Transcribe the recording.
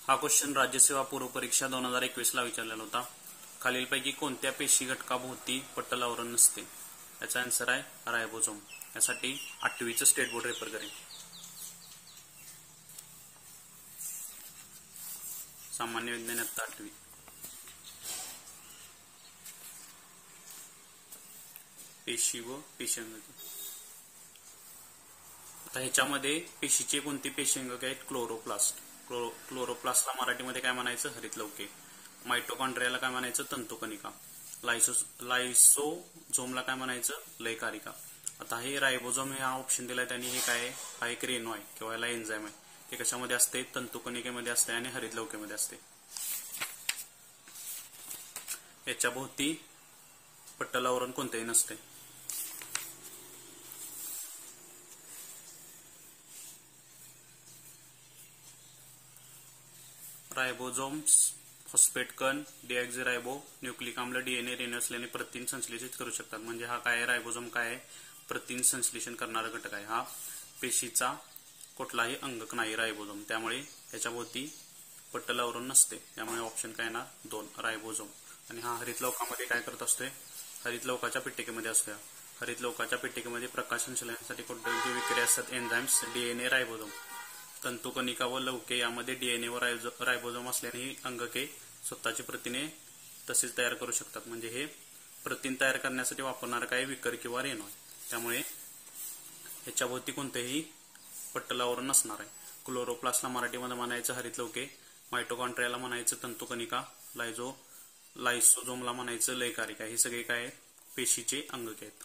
हा क्वेश्चन राज्यसेवा पूर्व परीक्षा 2021 ला विचारलेला होता। खालीलपैकी कोणत्या पेशी घटकाभोवती पटल आवरण नसते? याचा आन्सर आहे रायबोझोम। यासाठी 8वीचं स्टेट बोर्ड रेफर करेल। सामान्य विज्ञान इयत्ता 8वी। पेशी व पेशीअंगके। आता ह्याच्यामध्ये पेशीचे कोणते पेशीअंगके आहेत? क्लोरोप्लास्ट। क्लोरोप्लास्टला मराठीमध्ये काय म्हणायचं? हरितलवके। मायटोकॉन्ड्रियाला काय म्हणायचं? तंतुकणिका। लायसोझोमला काय म्हणायचं? लयकारिका। आता हे रायबोझोम हा ऑप्शन दिलाय त्यांनी, हे काय आहे? हा एक रेणू आहे किंवा याला एन्झाईम आहे। हे कशामध्ये असते? तंतुकणिकेमध्ये असते आणि हरितलवकेमध्ये असते। याच्या भोवती पटल आवरण कोणतेही नसते। रायबोझोम्स फॉस्फेट कण डीऑक्झीरायबो न्यूक्लिक आम्ल डीएनए रेणू असल्याने प्रथिन संश्लेषित करू शकतात। म्हणजे हा काय आहे? रायबोझोम काय आहे? प्रथिन संश्लेषण करणारा घटक आहे। हा पेशीचा कुठलाही अंगक नाही रायबोझोम, त्यामुळे याच्या भोवती पटल आवरण नसते। त्यामुळे ऑप्शन काय येणार? 2 रायबोझोम। आणि हा हरितलवकामध्ये काय करत असतोय? हरितलवकाच्या पेटिकेमध्ये असतोय। हरितलवकाच्या पेटिकेमध्ये प्रकाश संश्लेषणासाठी कोणत्या विक्रिया असतात? Enzymes, DNA, ribosome. तंतुकणिका व लवके यामध्ये डीएनए व रायबोझोम असल्याने ही अंगके स्वतःची प्रथिने तसेच तयार करू शकतात। म्हणजे हे प्रथिन तयार करण्यासाठी वापरणारा काय? विकर किंवा रेणू आहे। त्यामुळे ह्याच्या भोवती कोणतेही पटल आवरण नसणार आहे। क्लोरोप्लास्टला मराठीमध्ये म्हणायचं हरितलवके, मायटोकॉन्ड्रियाला म्हणायचं तंतुकणिका, लायसोझोमला म्हणायचं लयकारिका। हे सगळे काय? पेशीचे अंगके आहेत।